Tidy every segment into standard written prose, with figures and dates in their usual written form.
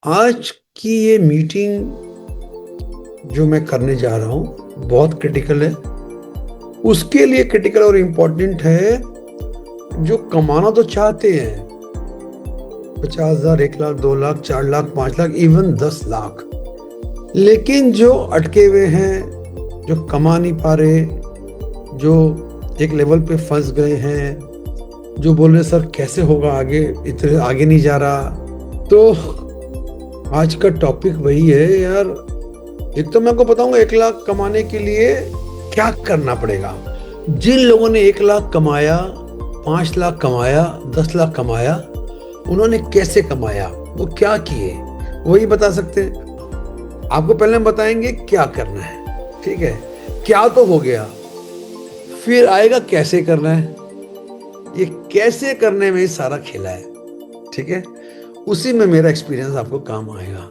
आज की ये मीटिंग जो मैं करने जा रहा हूँ बहुत क्रिटिकल है। उसके लिए क्रिटिकल और इम्पोर्टेंट है। जो कमाना तो चाहते हैं 50,000, 1 लाख, 2 लाख, 4 लाख, 5 लाख, इवन 10 लाख, लेकिन जो अटके हुए हैं, जो कमा नहीं पा रहे, जो एक लेवल पे फंस गए हैं, जो बोल रहे सर कैसे होगा आगे, इतने आगे नहीं जा रहा। तो आज का टॉपिक वही है यार। एक तो मैं आपको बताऊंगा 1 लाख कमाने के लिए क्या करना पड़ेगा। जिन लोगों ने 1 लाख कमाया, 5 लाख कमाया, 10 लाख कमाया, उन्होंने कैसे कमाया, वो क्या किए, वही बता सकते हैं। आपको पहले हम बताएंगे क्या करना है, ठीक है। क्या तो हो गया, फिर आएगा कैसे करना है। ये कैसे करने में ही सारा खेला है, ठीक है। उसी में मेरा एक्सपीरियंस आपको काम आएगा।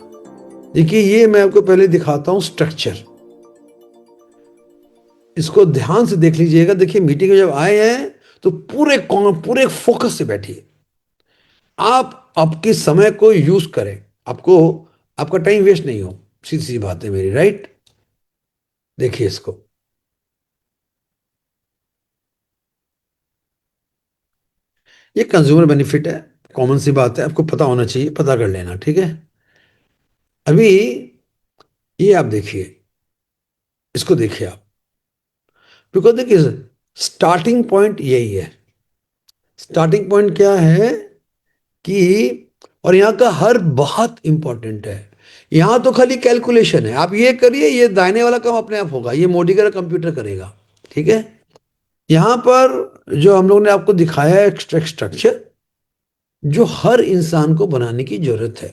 देखिए, ये मैं आपको पहले दिखाता हूं स्ट्रक्चर। इसको ध्यान से देख लीजिएगा। देखिए, मीटिंग में जब आए हैं तो पूरे फोकस से बैठिए। आप आपके समय को यूज करें। आपको आपका टाइम वेस्ट नहीं हो। सीधी सी बात है मेरी, राइट। देखिए इसको। ये कंज्यूमर बेनिफिट है। कॉमन सी बात है, आपको पता होना चाहिए, पता कर लेना, ठीक है। अभी ये आप देखिए, इसको देखिए आप। बिकॉज देखिए, स्टार्टिंग पॉइंट यही है। स्टार्टिंग पॉइंट क्या है कि, और यहाँ का हर बात इंपॉर्टेंट है। यहाँ तो खाली कैलकुलेशन है, आप ये करिए, ये दाहिने वाला काम अपने आप होगा, ये मोडी का कंप्यूटर करेगा, ठीक है। यहाँ पर जो हम लोग ने आपको दिखाया है स्ट्रक्चर, जो हर इंसान को बनाने की जरूरत है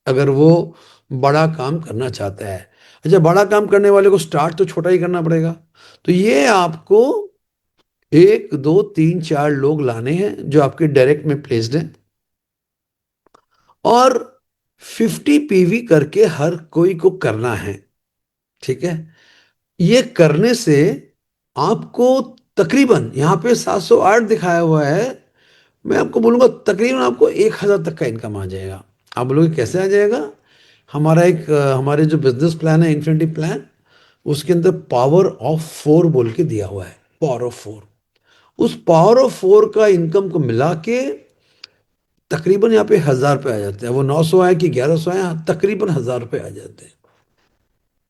अगर वो बड़ा काम करना चाहता है। अच्छा, बड़ा काम करने वाले को स्टार्ट तो छोटा ही करना पड़ेगा। तो ये आपको 1, 2, 3, 4 लोग लाने हैं जो आपके डायरेक्ट में प्लेस्ड हैं, और 50 पीवी करके हर कोई को करना है, ठीक है। ये करने से आपको तकरीबन यहाँ पे 708 दिखाया हुआ है। मैं आपको बोलूंगा तकरीबन आपको 1,000 तक का इनकम आ जाएगा। आप बोलोगे कैसे आ जाएगा। हमारे जो बिजनेस प्लान है, इन्फिनिटी प्लान, उसके अंदर पावर ऑफ 4 बोल के दिया हुआ है। पावर ऑफ 4, उस पावर ऑफ 4 का इनकम को मिला के तकरीबन यहाँ पे 1,000 रुपये आ जाते हैं। वो 900 आए कि 1,100 आए, तकरीबन 1,000 रुपये आ जाते हैं।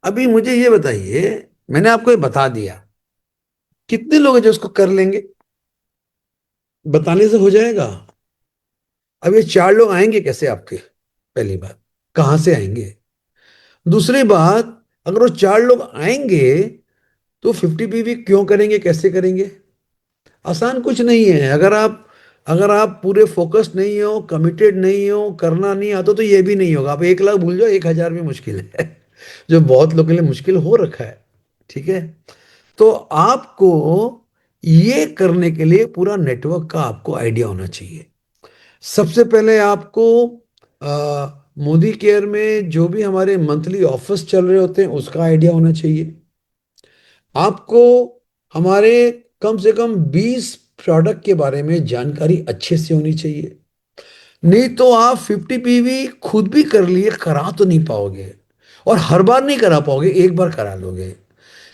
अभी मुझे ये बताइए, मैंने आपको ये बता दिया, कितने लोग हैं जो उसको कर लेंगे। बताने से हो जाएगा। अब ये 4 लोग आएंगे कैसे आपके, पहली बात, कहां से आएंगे। दूसरी बात, अगर वो 4 लोग आएंगे तो 50 पीवी क्यों करेंगे, कैसे करेंगे। आसान कुछ नहीं है। अगर आप पूरे फोकस्ड नहीं हो, कमिटेड नहीं हो, करना नहीं आता, तो ये भी नहीं होगा। आप 1 लाख भूल जाओ, 1,000 भी मुश्किल है जो बहुत लोगों के लिए मुश्किल हो रखा है, ठीक है। तो आपको ये करने के लिए पूरा नेटवर्क का आपको आइडिया होना चाहिए। सबसे पहले आपको मोदी केयर में जो भी हमारे मंथली ऑफर्स चल रहे होते हैं उसका आइडिया होना चाहिए। आपको हमारे कम से कम 20 प्रोडक्ट के बारे में जानकारी अच्छे से होनी चाहिए। नहीं तो आप 50 पीवी खुद भी कर लिए, करा तो नहीं पाओगे, और हर बार नहीं करा पाओगे, एक बार करा लोगे।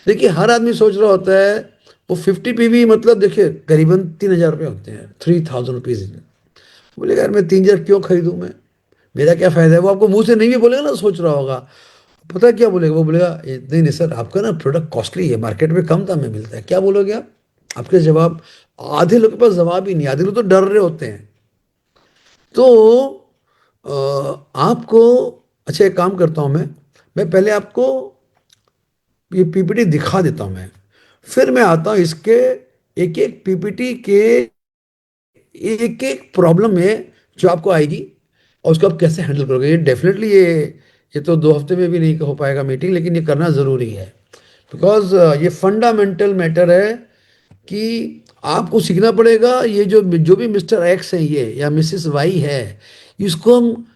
देखिए, हर आदमी सोच रहा होता है वो 50 पीवी मतलब, देखिए करीबन 3,000 रुपये होते हैं, 3,000 रुपीज। बोलेगा यार मैं 3,000 क्यों खरीदूं, मैं, मेरा क्या फायदा है। वो आपको मुंह से नहीं भी बोलेगा ना, सोच रहा होगा। पता है क्या बोलेगा, वो बोलेगा नहीं नहीं सर, आपका ना प्रोडक्ट कॉस्टली है, मार्केट में कम दाम में मिलता है। क्या बोलोगे आप। आपके जवाब, आधे लोग के पास जवाब ही नहीं, आधे लोग तो डर रहे होते हैं। तो आपको, अच्छा एक काम करता हूं मैं पहले आपको ये पीपीटी दिखा देता हूं मैं, फिर मैं आता हूं इसके एक एक पीपीटी के एक एक प्रॉब्लम में जो आपको आएगी, और उसको आप कैसे हैंडल करोगे। ये डेफिनेटली ये तो 2 हफ्ते में भी नहीं हो पाएगा मीटिंग, लेकिन ये करना ज़रूरी है। बिकॉज ये फंडामेंटल मैटर है कि आपको सीखना पड़ेगा। ये जो जो भी मिस्टर एक्स है ये, या मिसेस वाई है, इसको हम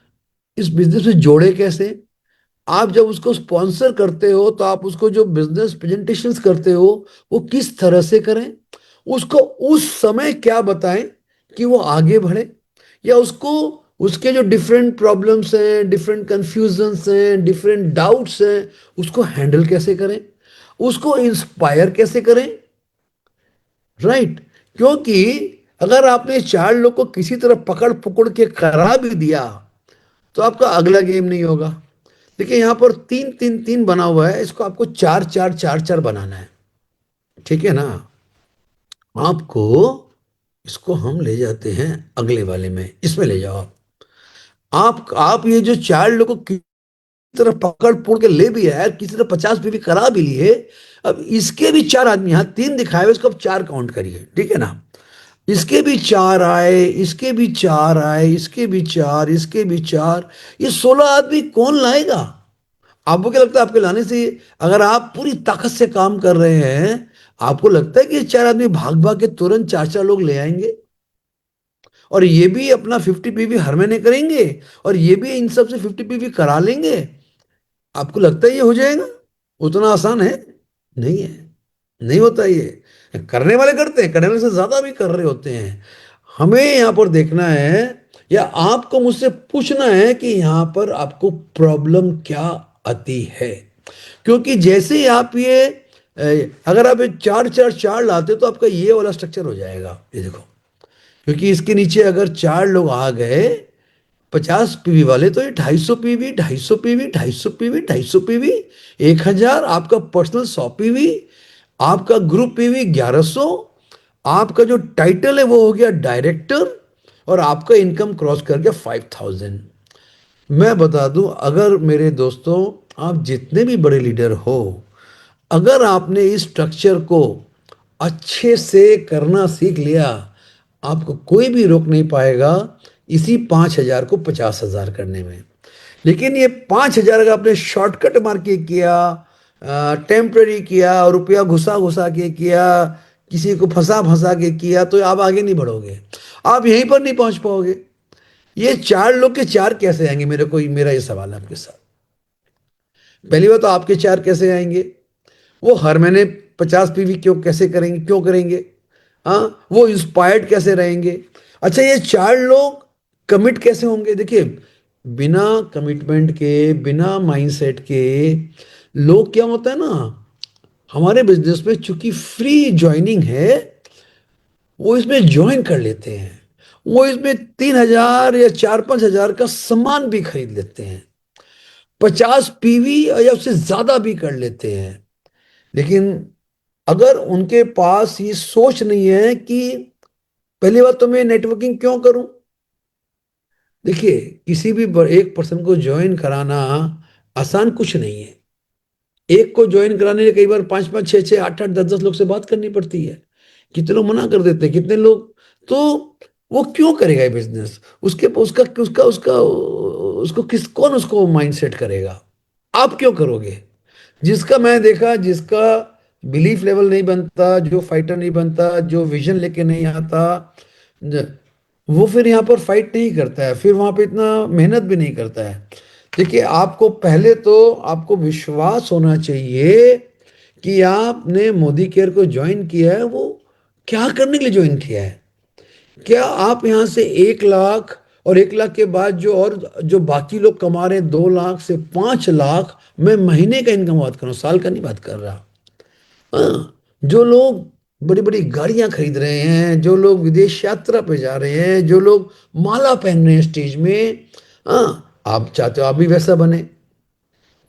इस बिजनेस में जोड़े कैसे। आप जब उसको स्पॉन्सर करते हो तो आप उसको जो बिजनेस प्रेजेंटेशंस करते हो वो किस तरह से करें, उसको उस समय क्या बताएं कि वो आगे बढ़े, या उसको उसके जो डिफरेंट प्रॉब्लम्स हैं, डिफरेंट कंफ्यूजन्स हैं, डिफरेंट डाउट्स हैं, उसको हैंडल कैसे करें, उसको इंस्पायर कैसे करें। राइट। क्योंकि अगर आपने चार लोग को किसी तरह पकड़ पकड़ के करा भी दिया तो आपका अगला गेम नहीं होगा। देखिए यहां पर तीन तीन तीन बना हुआ है, इसको आपको चार चार चार चार बनाना है। ठीक है ना। आपको इसको हम ले जाते हैं अगले वाले में, इसमें ले जाओ आप ये जो चार लोगों को किसी तरह पकड़ पुड़ के ले भी है, किसी तरह 50 पीवी करा भी लिए, अब इसके भी चार आदमी, यहाँ तीन दिखाए हुए, इसको अब चार काउंट करिए। ठीक है ना। इसके भी चार आए, इसके भी चार आए, इसके भी चार, इसके भी चार, ये 16 आदमी कौन लाएगा। आपको क्या लगता है आपके लाने से, अगर आप पूरी ताकत से काम कर रहे हैं, आपको लगता है कि ये चार आदमी भाग भाग के तुरंत चार चार लोग ले आएंगे और ये भी अपना 50 पीवी हर महीने करेंगे और ये भी इन सब से 50 पीवी करा लेंगे। आपको लगता है ये हो जाएगा? उतना आसान है? नहीं है। नहीं होता ये। करने वाले करते हैं, करने वाले से ज्यादा भी कर रहे होते हैं। हमें यहां पर देखना है, या आपको मुझसे पूछना है कि यहां पर आपको प्रॉब्लम क्या आती है। क्योंकि जैसे ही आप ये अगर आप ये चार चार चार लाते तो आपका ये वाला स्ट्रक्चर हो जाएगा, ये देखो। क्योंकि इसके नीचे अगर चार लोग आ गए 50 पीवी वाले, तो ये 250 पीवी, 250 पीवी, 250 पीवी, 250 पीवी, 1000, आपका पर्सनल 100 पीवी, आपका ग्रुप पीवी 1100, आपका जो टाइटल है वो हो गया डायरेक्टर, और आपका इनकम क्रॉस कर गया 5000। मैं बता दूं, अगर मेरे दोस्तों आप जितने भी बड़े लीडर हो, अगर आपने इस स्ट्रक्चर को अच्छे से करना सीख लिया, आपको कोई भी रोक नहीं पाएगा इसी 5000 को 50,000 करने में। लेकिन ये 5000 अगर आपने शॉर्टकट मार के किया, टेम्पररी किया, और रुपया घुसा घुसा के किया, किसी को फंसा फंसा के किया, तो आप आगे नहीं बढ़ोगे, आप यहीं पर नहीं पहुंच पाओगे। ये चार लोग के चार कैसे आएंगे, मेरा ये सवाल है आपके साथ। पहली बात तो आपके चार कैसे आएंगे, वो हर महीने 50 पीवी क्यों कैसे करेंगे, क्यों करेंगे। हाँ, वो इंस्पायर्ड कैसे रहेंगे। अच्छा, ये चार लोग कमिट कैसे होंगे। देखिए, बिना कमिटमेंट के, बिना माइंडसेट के लोग, क्या होता है ना, हमारे बिजनेस में चूंकि फ्री ज्वाइनिंग है, वो इसमें ज्वाइन कर लेते हैं, वो इसमें 3,000 या 4-5 हजार का सामान भी खरीद लेते हैं, 50 पीवी या उससे ज्यादा भी कर लेते हैं। लेकिन अगर उनके पास ये सोच नहीं है कि पहली बात तो मैं नेटवर्किंग क्यों करूं। देखिए, किसी भी एक पर्सन को ज्वाइन कराना आसान कुछ नहीं है। एक को ज्वाइन कराने के लिए कई बार 5-5, 6-6, 8-8, 10-10 लोग से बात करनी पड़ती है। कितने लोग मना कर देते हैं, कितने लोग। तो वो क्यों करेगा ये बिजनेस, उसके उसका उसका उसका उसको किस कौन उसको माइंडसेट करेगा। आप क्यों करोगे। जिसका मैं देखा, जिसका बिलीफ लेवल नहीं बनता, जो फाइटर नहीं बनता, जो विजन लेके नहीं आता, ज- वो फिर यहाँ पर फाइट नहीं करता है, फिर वहां पे इतना मेहनत भी नहीं करता है। देखिए, आपको पहले तो आपको विश्वास होना चाहिए कि आपने मोदी केयर को ज्वाइन किया है, वो क्या करने के लिए ज्वाइन किया है। क्या आप यहाँ से 1 लाख, और 1 लाख के बाद जो और जो बाकी लोग कमा रहे हैं 2 लाख से 5 लाख, मैं महीने का इनकम बात कर रहा हूँ, साल का नहीं बात कर रहा। हाँ, जो लोग बड़ी बड़ी गाड़ियां खरीद रहे हैं, जो लोग विदेश यात्रा पे जा रहे हैं, जो लोग माला पहन रहे हैं स्टेज में, हाँ, आप चाहते हो आप भी वैसा बने।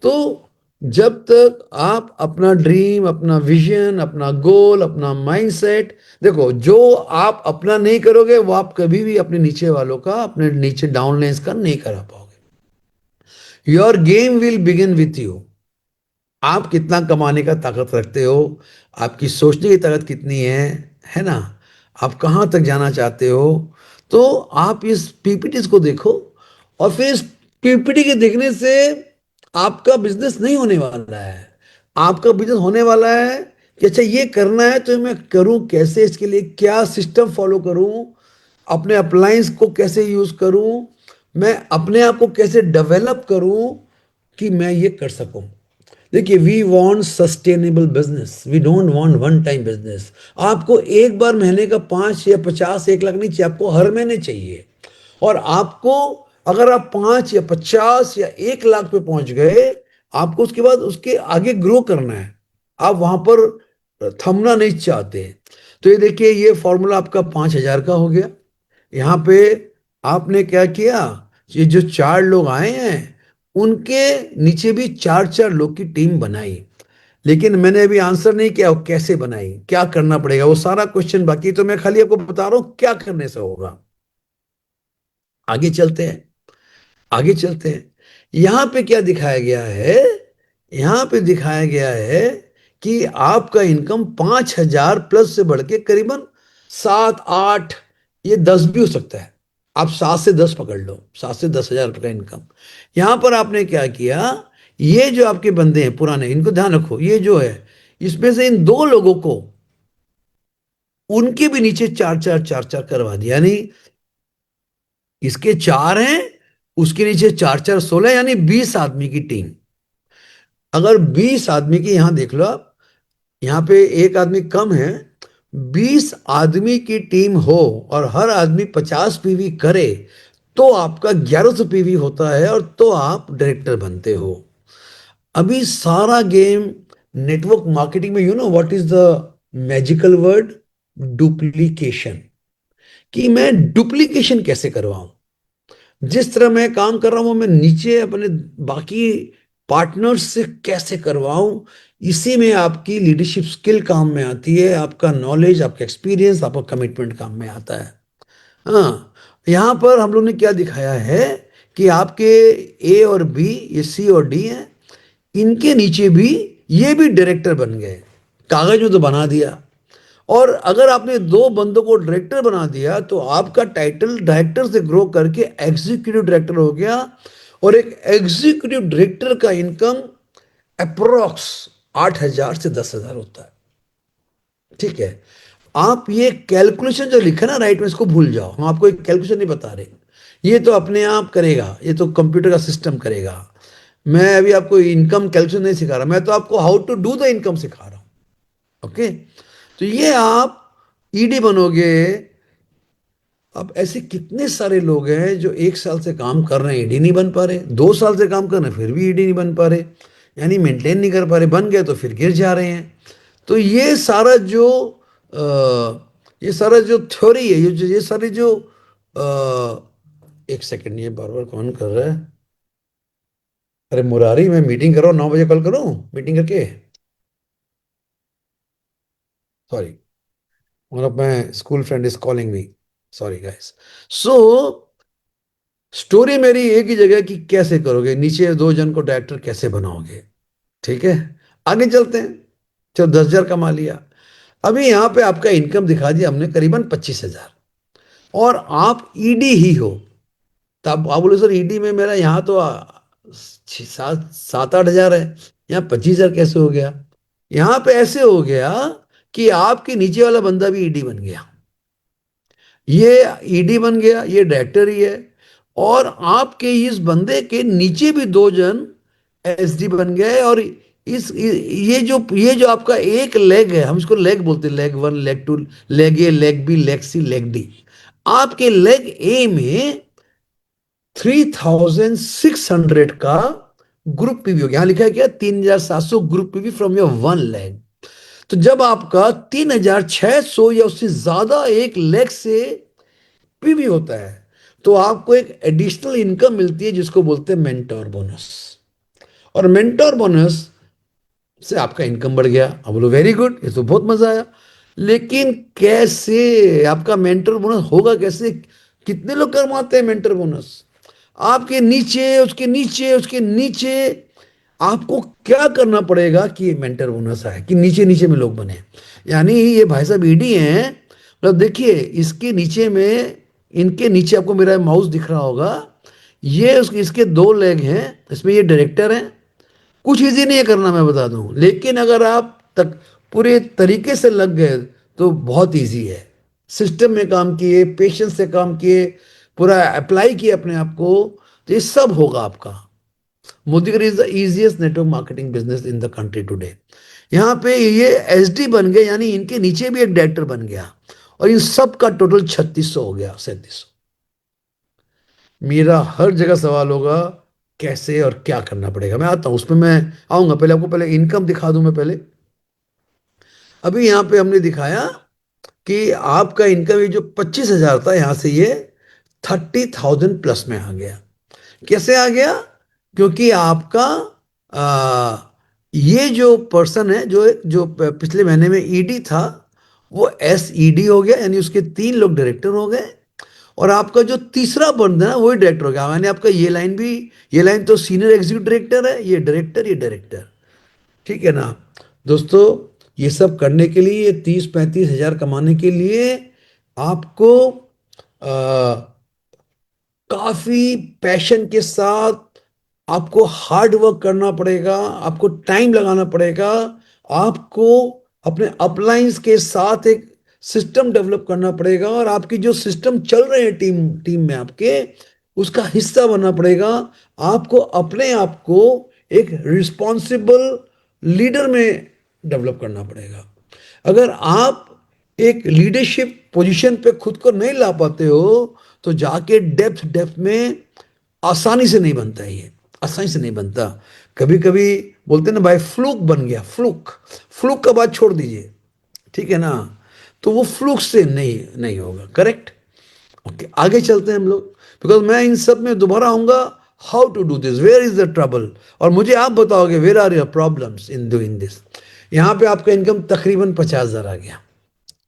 तो जब तक आप अपना ड्रीम, अपना विजन, अपना गोल, अपना माइंडसेट, देखो, जो आप अपना नहीं करोगे वो आप कभी भी अपने नीचे वालों का, अपने नीचे डाउनलाइंस का नहीं करा पाओगे। Your game will begin with you. आप कितना कमाने का ताकत रखते हो, आपकी सोचने की ताकत कितनी है ना, आप कहाँ तक जाना चाहते हो। तो आप इस पीपीटी को देखो, और फिर इस पीपीटी के देखने से आपका बिजनेस नहीं होने वाला है। आपका बिजनेस होने वाला है कि अच्छा, ये करना है तो मैं करूं कैसे, इसके लिए क्या सिस्टम फॉलो करूं, अपने अप्लायंस को कैसे यूज करूं, मैं अपने आप को कैसे डेवलप करूं कि मैं ये कर सकूं। देखिए, we want sustainable business, we don't want one time business. आपको एक बार महीने का 5 या 50, 1 लाख नहीं चाहिए, आपको हर महीने चाहिए। और आपको, अगर आप 5 या 50 या 1 लाख पे पहुंच गए, आपको उसके बाद उसके आगे ग्रो करना है। आप वहां पर थमना नहीं चाहते। तो ये देखिए, ये फॉर्मूला आपका 5,000 का हो गया। यहाँ पे आपने क्या किया, ये जो 4 लोग आए हैं उनके नीचे भी 4 4 लोग की टीम बनाई। लेकिन मैंने अभी आंसर नहीं किया वो कैसे बनाई, क्या करना पड़ेगा, वो सारा क्वेश्चन बाकी। तो मैं खाली आपको बता रहा हूं क्या करने से होगा। आगे चलते हैं, आगे चलते हैं। यहां पे क्या दिखाया गया है, यहां पे दिखाया गया है कि आपका इनकम 5,000 प्लस से बढ़ के करीबन 7 8, ये 10 भी हो सकता है। आप 7 से 10 पकड़ लो, 7 से 10 हजार रुपए का इनकम। यहां पर आपने क्या किया, ये जो आपके बंदे हैं पुराने, इनको ध्यान रखो, ये जो है इसमें से इन 2 लोगों को उनके भी नीचे 4 4 4 4 करवा दिया। यानी इसके 4 हैं, उसके नीचे 4 4 16, यानी 20 आदमी की टीम। अगर 20 आदमी की, यहां देख लो आप, यहाँ पे एक आदमी कम है, 20 आदमी की टीम हो और हर आदमी 50 पीवी करे, तो आपका 1100 पीवी होता है और तो आप डायरेक्टर बनते हो। अभी सारा गेम नेटवर्क मार्केटिंग में, you know what is the magical word, duplication. कि मैं डुप्लीकेशन कैसे करवाऊं, जिस तरह मैं काम कर रहा हूं वो मैं नीचे अपने बाकी पार्टनर्स से कैसे करवाऊं। इसी में आपकी लीडरशिप स्किल काम में आती है, आपका नॉलेज, आपका एक्सपीरियंस, आपका कमिटमेंट काम में आता है। हाँ, यहां पर हम लोग ने क्या दिखाया है कि आपके ए और बी, ये सी और डी हैं, इनके नीचे भी ये भी डायरेक्टर बन गए। कागज में तो बना दिया। और अगर आपने 2 बंदों को डायरेक्टर बना दिया तो आपका टाइटल डायरेक्टर से ग्रो करके एग्जीक्यूटिव डायरेक्टर हो गया। और एक एग्जीक्यूटिव डायरेक्टर का इनकम अप्रोक्स 8,000 से 10,000 होता है। ठीक है, आप ये कैलकुलेशन जो लिखा ना राइट में, इसको भूल जाओ, हम आपको एक कैलकुलेशन नहीं बता रहे। ये तो अपने आप करेगा, ये तो कंप्यूटर का सिस्टम करेगा। मैं अभी आपको इनकम कैलकुलेशन नहीं सिखा रहा, मैं तो आपको how to do the income सिखा रहा हूं। ओके, तो ये आप ईडी बनोगे। अब ऐसे कितने सारे लोग हैं जो 1 साल से काम कर रहे हैं, ईडी नहीं बन पा रहे, 2 साल से काम कर रहे हैं फिर भी ईडी नहीं बन पा रहे, यानी मेंटेन नहीं कर पा रहे, बन गए तो फिर गिर जा रहे हैं। तो ये सारा जो थ्योरी है, ये सारी जो एक सेकंड, ये बार बार कौन कर रहा है। अरे मुरारी, मैं मीटिंग कर रहा हूँ, 9 बजे कॉल करूँ मीटिंग करके। Sorry, one of my school friend is calling me. Sorry guys. So story मेरी एक ही जगह कि कैसे करोगे, नीचे 2 जन को डायरेक्टर कैसे बनाओगे। ठीक है, आगे चलते हैं। चलो, 10,000 कमा लिया। अभी यहां पे आपका इनकम दिखा दिया हमने करीबन 25,000, और आप ईडी ही हो। तो आप बोले सर ईडी में मेरा यहाँ तो 7 7 8 हजार है, यहाँ 25,000 कैसे हो गया। यहाँ पे ऐसे हो गया कि आपके नीचे वाला बंदा भी ईडी बन गया, ये ईडी बन गया, ये डायरेक्टर ही है। और आपके इस बंदे के नीचे भी 2 जन एसडी बन गए। और ये जो आपका एक लेग है, हम इसको लेग बोलते हैं, लेग 1, लेग 2, लेग ए, लेग बी, लेग सी, लेग डी। आपके लेग ए में 3,600 का ग्रुप पीवी हो गया। यहां लिखा है क्या, 3,700 group PV from your 1 leg. तो जब आपका 3,600 या उससे ज्यादा एक लेग से पीवी होता है, तो आपको एक एडिशनल इनकम मिलती है जिसको बोलते हैं मेंटोर बोनस। और मेंटोर बोनस से आपका इनकम बढ़ गया। अब बोलो वेरी गुड, ये तो बहुत मजा आया। लेकिन कैसे आपका मेंटर बोनस होगा, कैसे, कितने लोग कमाते हैं मेंटर बोनस। आपके नीचे, उसके नीचे, उसके नीचे आपको क्या करना पड़ेगा कि मेंटर बोनस आए, कि नीचे नीचे में लोग बने। यानी ये भाई साहब ईडी हैं, मतलब देखिए इसके नीचे में, इनके नीचे आपको मेरा माउस दिख रहा होगा, ये इसके 2 लेग हैं, इसमें ये डायरेक्टर हैं। कुछ इजी नहीं है करना, मैं बता दूं, लेकिन अगर आप तक पूरे तरीके से लग गए तो बहुत इजी है। सिस्टम में काम किए, पेशेंस से काम किए, पूरा अप्लाई किए अपने आप को, तो ये सब होगा आपका। मोदीगर is the easiest network marketing business in the country today. यहाँ पे ये एसडी बन गए, यानी इनके नीचे भी एक डायरेक्टर बन गया, और इन सब का टोटल 3,600 हो गया, 3,700। मेरा हर जगह सवाल होगा कैसे और क्या करना पड़ेगा। मैं आता हूँ उसमें, मैं आऊंगा। पहले आपको पहले इनकम दिखा दूं मैं पहले। अभी यहाँ पे हमने दिखाया कि आपका इनकम ये जो 25,000 था, यहाँ से ये 30,000 प्लस में आ गया। कैसे आ गया? क्योंकि आपका आ, ये जो पर्सन है, जो जो पिछले महीने में ईडी था, वो SED हो गया, यानी उसके 3 लोग डायरेक्टर हो गए। और आपका जो तीसरा बंदा है ना, वही डायरेक्टर हो गया। मैंने आपका ये लाइन भी, ये लाइन तो सीनियर एग्जीक्यूटिव डायरेक्टर है, ये डायरेक्टर, ये डायरेक्टर। ठीक है ना दोस्तों? ये सब करने के लिए, ये 30-35 हजार कमाने के लिए आपको काफी पैशन के साथ आपको हार्ड वर्क करना पड़ेगा, आपको टाइम लगाना पड़ेगा, आपको अपने अपलाइंस के साथ एक सिस्टम डेवलप करना पड़ेगा, और आपकी जो सिस्टम चल रहे हैं टीम टीम में आपके, उसका हिस्सा बनना पड़ेगा। आपको अपने आप को एक रिस्पॉन्सिबल लीडर में डेवलप करना पड़ेगा। अगर आप एक लीडरशिप पोजीशन पे खुद को नहीं ला पाते हो, तो जाके डेप्थ डेप्थ में आसानी से नहीं बनता है ये, आसानी से नहीं बनता। कभी कभी बोलते हैं ना भाई, फ्लूक बन गया, फ्लूक। फ्लूक का बात छोड़ दीजिए, ठीक है ना? तो वो फ्लूक से नहीं नहीं होगा, करेक्ट? ओके, आगे चलते हैं हम लोग, बिकॉज मैं इन सब में दोबारा आऊंगा। How to do this, where is the trouble, और मुझे आप बताओगे where are your problems in doing this. यहाँ पे आपका इनकम तकरीबन 50,000 आ गया,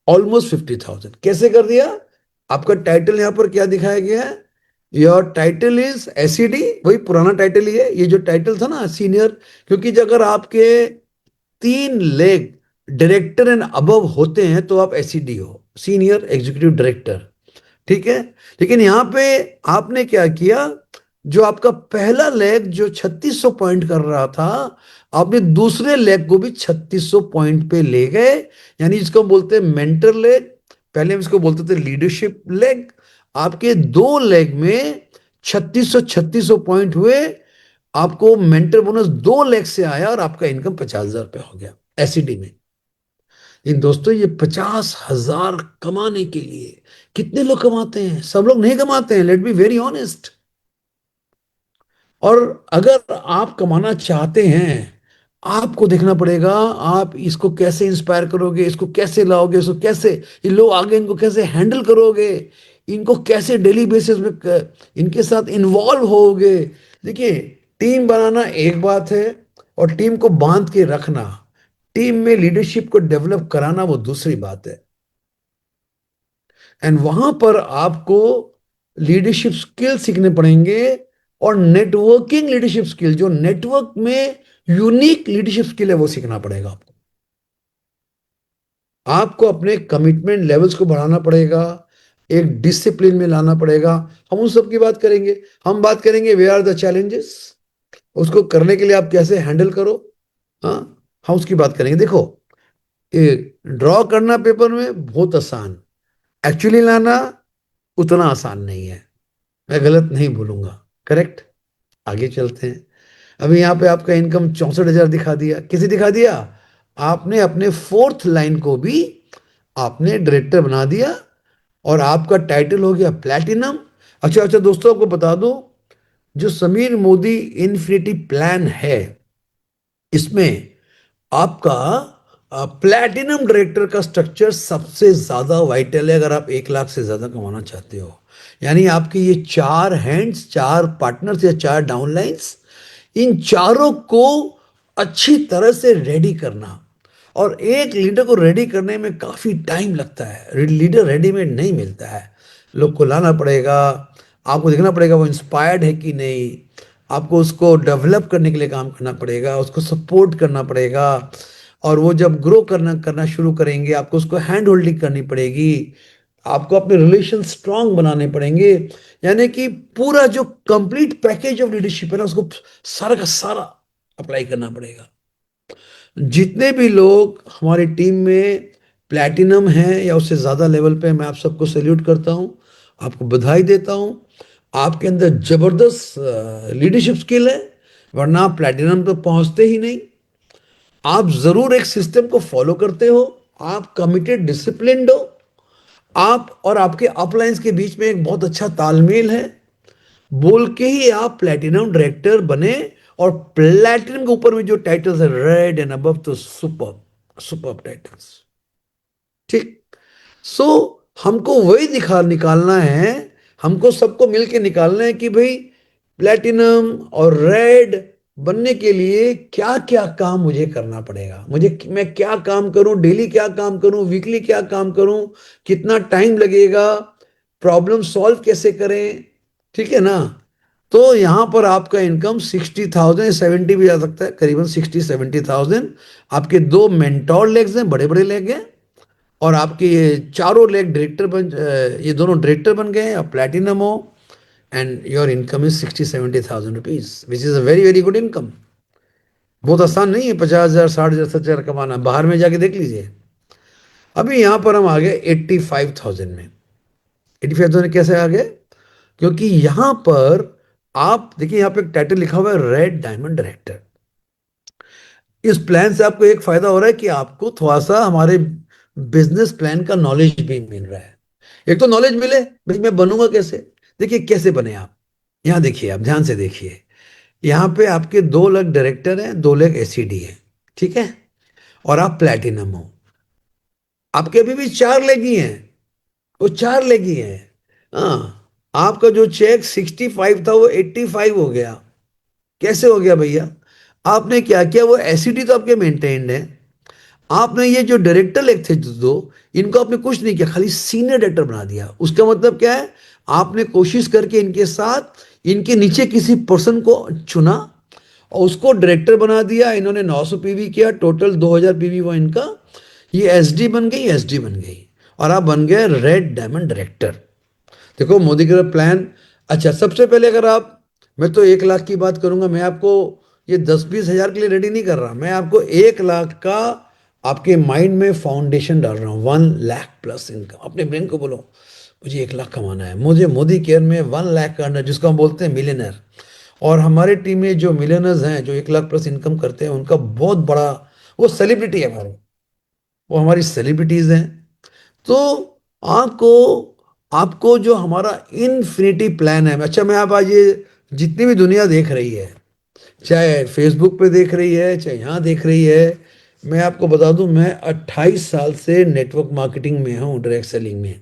ऑलमोस्ट 50,000। कैसे कर दिया? आपका टाइटल यहां पर क्या दिखाया गया है? योर टाइटल इज SED, वही पुराना टाइटल ही है, ये जो टाइटल था ना सीनियर। क्योंकि जब अगर आपके 3 लेग डायरेक्टर एंड अबव होते हैं तो आप SED हो, सीनियर एग्जीक्यूटिव डायरेक्टर। ठीक है? लेकिन यहां पे आपने क्या किया, जो आपका पहला लेग जो 3600 पॉइंट कर रहा था, आपने दूसरे लेग को भी 3600 पॉइंट पे ले गए। यानी इसको बोलते हैं मेंटर लेग, पहले हम इसको बोलते थे लीडरशिप लेग। आपके 2 लेग में 3600 पॉइंट हुए। आपको मेंटर बोनस 2 लेग से आया, और आपका इनकम 50,000 पे हो गया SED में। इन दोस्तों, ये 50,000 कमाने के लिए कितने लोग कमाते हैं? सब लोग नहीं कमाते हैं, लेट बी वेरी ऑनेस्ट। और अगर आप कमाना चाहते हैं, आपको देखना पड़ेगा आप इसको कैसे इंस्पायर करोगे, इसको कैसे लाओगे, इसको कैसे ये लोग आगे, इनको कैसे हैंडल करोगे, इनको कैसे डेली बेसिस में इनके साथ इन्वॉल्व होगे। देखिए, टीम बनाना एक बात है, और टीम को बांध के रखना, टीम में लीडरशिप को डेवलप कराना, वो दूसरी बात है। एंड वहां पर आपको लीडरशिप स्किल सीखने पड़ेंगे, और नेटवर्किंग लीडरशिप स्किल, जो नेटवर्क में यूनिक लीडरशिप स्किल है, वो सीखना पड़ेगा आपको। आपको अपने कमिटमेंट लेवल्स को बढ़ाना पड़ेगा, एक डिसिप्लिन में लाना पड़ेगा। हम उन सब की बात करेंगे। हम बात करेंगे वे आर द चैलेंजेस, उसको करने के लिए आप कैसे हैंडल करो। हाँ, हम उसकी बात करेंगे। देखो, ये ड्रॉ करना पेपर में बहुत आसान, एक्चुअली लाना उतना आसान नहीं है। मैं गलत नहीं बोलूंगा, करेक्ट? आगे चलते हैं। अभी यहाँ पे आपका इनकम 64,000 दिखा दिया। किसे दिखा दिया? आपने अपने फोर्थ लाइन को भी आपने डायरेक्टर बना दिया, और आपका टाइटल हो गया प्लैटिनम। अच्छा अच्छा दोस्तों, आपको बता दो, जो समीर मोदी इन्फिनिटी प्लान है, इसमें आपका प्लैटिनम डायरेक्टर का स्ट्रक्चर सबसे ज्यादा वाइटल है, अगर आप 1 लाख से ज्यादा कमाना चाहते हो। यानी आपके ये 4 हैंड्स, 4 पार्टनर्स या 4 डाउनलाइंस, इन चारों को अच्छी तरह से रेडी करना। और एक लीडर को रेडी करने में काफी टाइम लगता है, लीडर रेडीमेड नहीं मिलता है। लोग को लाना पड़ेगा, आपको देखना पड़ेगा वो इंस्पायर्ड है कि नहीं, आपको उसको डेवलप करने के लिए काम करना पड़ेगा, उसको सपोर्ट करना पड़ेगा। और वो जब ग्रो करना करना शुरू करेंगे, आपको उसको हैंड होल्डिंग करनी पड़ेगी, आपको अपने रिलेशन स्ट्रांग बनाने पड़ेंगे। यानी कि पूरा जो कंप्लीट पैकेज ऑफ लीडरशिप है ना, उसको सारा का सारा अप्लाई करना पड़ेगा। जितने भी लोग हमारी टीम में प्लैटिनम हैं या उससे ज़्यादा लेवल पे, मैं आप सबको सैल्यूट करता हूँ, आपको बधाई देता हूँ। आपके अंदर जबरदस्त लीडरशिप स्किल है, वरना आप प्लैटिनम तो पहुंचते ही नहीं। आप जरूर एक सिस्टम को फॉलो करते हो, आप कमिटेड डिसिप्लिन्ड हो, आप और आपके अपलाइंस के बीच में एक बहुत अच्छा तालमेल है। बोल के ही आप प्लेटिनम डायरेक्टर बने। और प्लेटिनम के ऊपर में जो टाइटल्स है रेड एंड अबव, तो सुपर, सुपर टाइटल्स। ठीक। सो हमको वही दिखा निकालना है। हमको सबको मिलके निकालना है कि भाई प्लेटिनम और रेड बनने के लिए क्या क्या काम मुझे करना पड़ेगा, मुझे मैं क्या काम करूं, डेली क्या काम करूं, वीकली क्या काम करूं, कितना टाइम लगेगा, प्रॉब्लम सॉल्व कैसे करें। ठीक है ना। तो यहां पर आपका इनकम 60,000, 70 भी आ सकता है, करीबन 60-70,000। आपके दो मेंटोर लेग्स हैं, बड़े बड़े लेग हैं। और आपके ये चारों लेग डायरेक्टर ये दोनों डायरेक्टर बन गए हैं, आप प्लेटिनम हो। And your income is 60-70,000 rupees, which is a very very good income. बहुत आसान नहीं है 50,000, 60,000, 70,000 कमाना, बाहर में जाके देख लीजिए। अभी यहां पर हम आ गए 85,000 में। 85,000 कैसे आ गए? क्योंकि यहां पर आप देखिए, यहां पे एक टाइटल लिखा हुआ है रेड डायमंड डायरेक्टर। इस प्लान से आपको एक फायदा हो रहा है कि आपको थोड़ा सा हमारे बिजनेस प्लान का नॉलेज भी मिल रहा है। एक तो नॉलेज मिले भाई मैं बनूंगा कैसे। देखिए कैसे बने आप। यहां देखिए, आप ध्यान से देखिए। यहां पे आपके दो लग डायरेक्टर हैं, दो लग एसीडी है। ठीक है। और आप प्लेटिनम हो। आपके अभी भी चार लेग ही हैं। वो चार लेग ही हैं। हाँ। आपका जो चेक 65 था वो 85 हो गया। कैसे हो गया भैया? आपने क्या किया, वो एसिडी तो आपके मेंटेन्ड है। आपने ये जो डायरेक्टर लेग थे जो दो, इनको आपने कुछ नहीं किया, खाली सीनियर डायरेक्टर बना दिया। उसका मतलब क्या है? आपने कोशिश करके इनके साथ, इनके नीचे किसी पर्सन को चुना और उसको डायरेक्टर बना दिया। इन्होंने 900 पीवी किया, टोटल 2000 पीवी हुआ इनका। ये एसडी बन गई, एसडी बन गई। और आप बन गए रेड डायमंड डायरेक्टर। देखो मोदी का प्लान। अच्छा, सबसे पहले अगर आप, मैं तो 1 लाख की बात करूंगा, मैं आपको ये 10-20 हजार के लिए रेडी नहीं कर रहा, मैं आपको 1 लाख का आपके माइंड में फाउंडेशन डाल रहा हूँ। 1 लाख प्लस इनकम। अपने ब्रेन को बोलो मुझे 1 लाख कमाना है, मुझे मोदी केयर में 1 लाख का अंडर, जिसको हम बोलते हैं मिलियनर। और हमारे टीम में जो मिलियनर्स हैं, जो 1 लाख प्लस इनकम करते हैं, उनका बहुत बड़ा, वो सेलिब्रिटी है हमारे, वो हमारी सेलिब्रिटीज हैं। तो आपको आपको जो हमारा इन्फिनिटी प्लान है, अच्छा मैं आप आज ये जितनी भी दुनिया देख रही है, चाहे फेसबुक पे देख रही है, चाहे यहाँ देख रही है, मैं आपको बता दूं, मैं 28 साल से नेटवर्क मार्केटिंग में हूँ, डायरेक्ट सेलिंग में।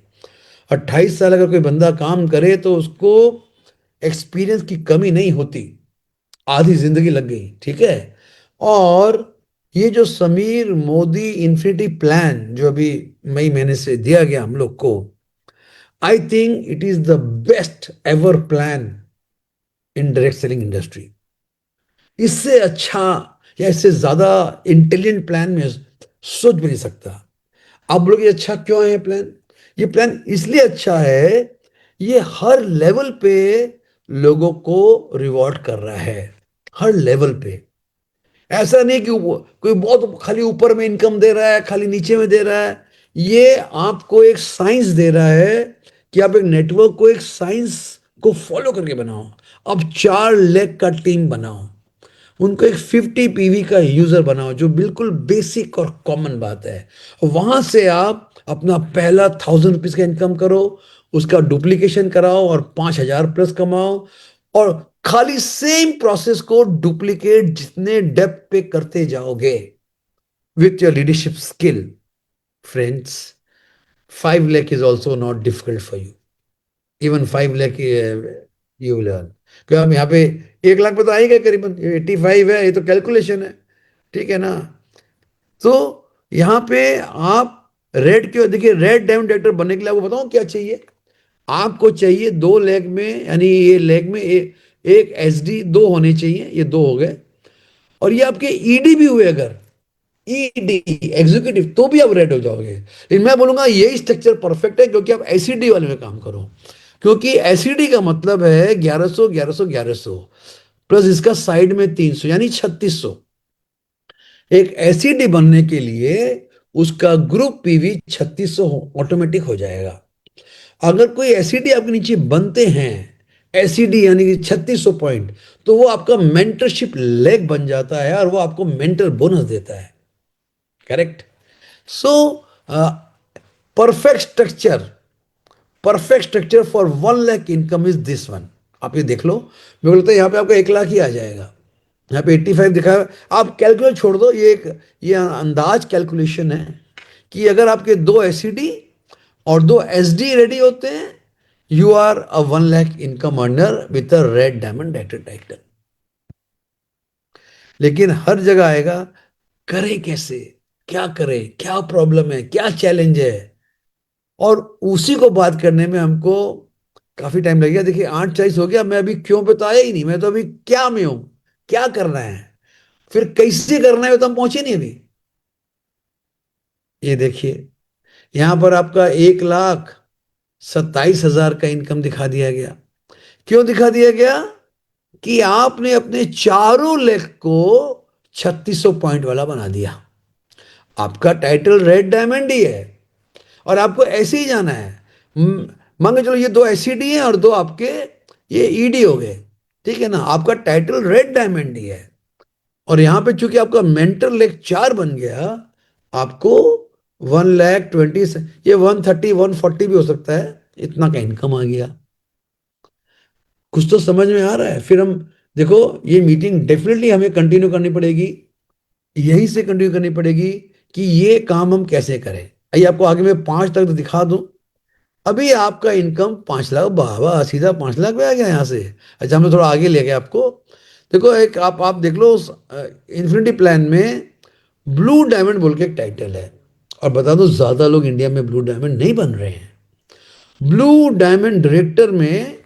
28 साल अगर कोई बंदा काम करे तो उसको एक्सपीरियंस की कमी नहीं होती। आधी जिंदगी लग गई। ठीक है। और ये जो समीर मोदी इन्फिनिटी प्लान जो अभी मई महीने से दिया गया हम लोग को, I think it is the best ever plan in direct selling industry. इससे अच्छा या इससे ज्यादा इंटेलिजेंट प्लान में सोच भी नहीं सकता। आप बोलोगे अच्छा क्यों है ये प्लान? ये प्लान इसलिए अच्छा है, ये हर लेवल पे लोगों को रिवॉर्ड कर रहा है। हर लेवल पे। ऐसा नहीं कि कोई बहुत खाली ऊपर में इनकम दे रहा है, खाली नीचे में दे रहा है। ये आपको एक साइंस दे रहा है कि आप एक नेटवर्क को, एक साइंस को फॉलो करके बनाओ। अब 4 लेग का टीम बनाओ, उनको एक 50 पीवी का यूजर बनाओ, जो बिल्कुल बेसिक और कॉमन बात है। वहां से आप अपना पहला 1,000 रुपीज का इनकम करो, उसका डुप्लीकेशन कराओ और 5,000 प्लस कमाओ। और खाली सेम प्रोसेस को डुप्लीकेट जितने डेप्थ पे करते जाओगे with your leadership skill, friends, 5 lakh is also not difficult for you. Even 5 lakh you learn. क्यों हम यहाँ पे 1 लाख पे तो आएगा करीबन, 85 है, ये तो कैलकुलेशन है। ठीक है ना। तो यहाँ पे आप रेड क्यों, देखिए रेड डायमंड डायरेक्टर बनने के लिए आपको बताऊं क्या चाहिए। आपको चाहिए 2 लेग में, यानी ये लेग में एक एसडी दो होने चाहिए, ये दो हो गए। और ये आपके ईडी भी हुए अगर, ईडी एग्जीक्यूटिव, तो भी आप रेड हो जाओगे। लेकिन मैं बोलूंगा यही स्ट्रक्चर परफेक्ट है, क्योंकि आप एसीडी वाले में काम करो। क्योंकि एसीडी का मतलब है 1100, 1100, 1100 प्लस इसका साइड में 300, यानी 3600। एक एसिडी बनने के लिए उसका ग्रुप पीवी 3600 ऑटोमेटिक हो जाएगा। अगर कोई एसिडी आपके नीचे बनते हैं, एसिडी यानी कि 3600 पॉइंट, तो वो आपका मेंटरशिप लेग बन जाता है और वो आपको मेंटर बोनस देता है। Correct. So perfect structure, perfect structure for 1 lakh income is this one. आप ये देख लो, मेरे को लगता है यहाँ पे आपका 1 लाख ही आ जाएगा। यहाँ पे 85 दिखा है। आप कैलकुलेट छोड़ दो, ये अंदाज कैलकुलेशन है कि अगर आपके दो एससीडी और दो एसडी रेडी होते हैं, you are a 1 lakh income earner with a red diamond director title. लेकिन हर जगह आएगा, करें कैसे, क्या करें, क्या प्रॉब्लम है, क्या चैलेंज है, और उसी को बात करने में हमको काफी टाइम लग गया। देखिए 8:40 हो गया, मैं अभी क्यों पे तो आया ही नहीं, मैं तो अभी क्या में हूं, क्या करना है, फिर कैसे करना है, वो तो हम पहुंचे नहीं अभी। ये देखिए, यहां पर आपका 1,27,000 का इनकम दिखा दिया गया। क्यों दिखा दिया गया? कि आपने अपने चारों लेग को 3600 पॉइंट वाला बना दिया। आपका टाइटल रेड डायमंड ही है, और आपको ऐसे ही जाना है। मान के चलो ये दो एससीडी हैं और दो आपके ये ईडी हो गए, ठीक है ना, आपका टाइटल रेड डायमंड ही है। और यहां पे चूंकि आपका मेंटर लेग 4 बन गया, आपको 1,20,000, ये 130 140 भी हो सकता है, इतना का इनकम आ गया। कुछ तो समझ में आ रहा है? फिर हम देखो, ये मीटिंग डेफिनेटली हमें कंटिन्यू करनी पड़ेगी, यहीं से कंटिन्यू करनी पड़ेगी कि ये काम हम कैसे करें। आइए आपको आगे मैं 5 तक तो दिखा दूं। अभी आपका इनकम 5 लाख, बाबा सीधा 5 लाख पे आ गया यहाँ से। अच्छा, हमने थोड़ा आगे ले गए आपको। देखो, एक आप देख लो, इन्फिनिटी प्लान में ब्लू डायमंड बोल के एक टाइटल है। और बता दो, ज्यादा लोग इंडिया में ब्लू डायमंड नहीं बन रहे हैं। ब्लू डायमंड डायरेक्टर में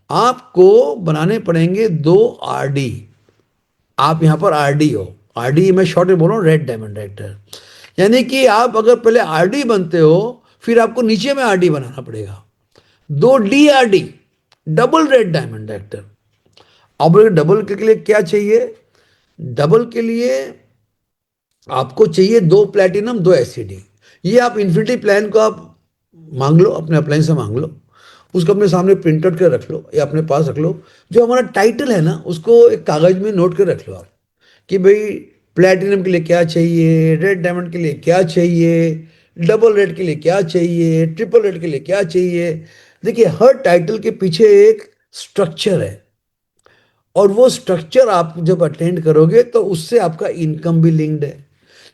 आपको बनाने पड़ेंगे 2 आरडी। आप यहां पर आरडी हो, आरडी मैं शॉर्ट में बोल रहा हूँ, रेड डायमंड डायरेक्टर। यानी कि आप अगर पहले आरडी बनते हो, फिर आपको नीचे में आरडी बनाना पड़ेगा, 2 DRD, double red diamond director. अब डबल के लिए क्या चाहिए? डबल के लिए आपको चाहिए 2 प्लेटिनम 2 एससीडी। ये आप इन्फिनिटी प्लान को आप मांग लो, अपने अपलाइन से मांग लो, उसको अपने सामने प्रिंट आउट कर रख लो या अपने पास रख लो। जो हमारा टाइटल है ना, उसको एक कागज में नोट कर रख लो आप, कि भाई प्लेटिनम के लिए क्या चाहिए, रेड डायमंड के लिए क्या चाहिए, डबल रेड के लिए क्या चाहिए, ट्रिपल रेड के लिए क्या चाहिए। देखिए, हर टाइटल के पीछे एक स्ट्रक्चर है, और वो स्ट्रक्चर आप जब अटेंड करोगे तो उससे आपका इनकम भी लिंक्ड है।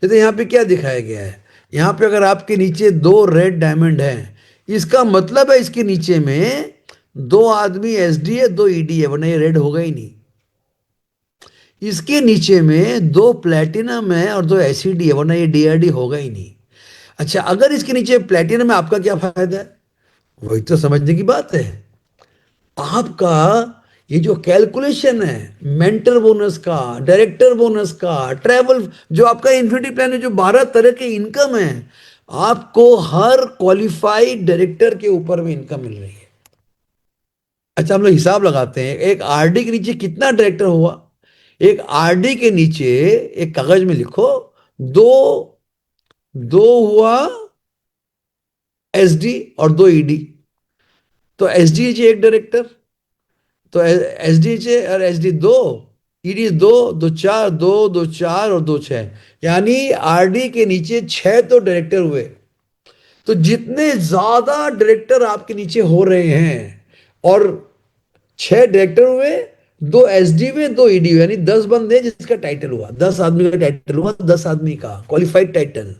जैसे यहाँ पे क्या दिखाया गया है, यहाँ पे अगर आपके नीचे 2 रेड डायमंड हैं, इसका मतलब है इसके नीचे में 2 आदमी एसडी है, 2 ईडी है, वरना ये रेड होगा ही नहीं। इसके नीचे में 2 प्लेटिनम है और 2 एसईडी है, वरना ये डीआरडी होगा ही नहीं। अच्छा, अगर इसके नीचे प्लेटिनम है, आपका क्या फायदा है? वही तो समझने की बात है। आपका ये जो कैलकुलेशन है, मेंटर बोनस का, डायरेक्टर बोनस का, ट्रैवल, जो आपका इन्फिनिटी प्लान में जो 12 तरह के इनकम है, आपको हर क्वालिफाइड डायरेक्टर के ऊपर में इनकम मिल रही है। अच्छा, हम लोग हिसाब लगाते हैं, एक आरडी के नीचे कितना डायरेक्टर हुआ। एक आरडी के नीचे एक कागज में लिखो, दो दो हुआ एसडी और 2 ईडी। तो एसडी एक डायरेक्टर, तो एसडी और एसडी दो, ईडी दो, दो चार, दो दो चार और 2 6, यानी आरडी के नीचे 6 तो डायरेक्टर हुए। तो जितने ज्यादा डायरेक्टर आपके नीचे हो रहे हैं, और 6 डायरेक्टर हुए, 2 एसडी हुए, 2 ईडी हुए, यानी 10 बंदे जिसका टाइटल हुआ, 10 आदमी का टाइटल हुआ, 10 आदमी का क्वालिफाइड टाइटल।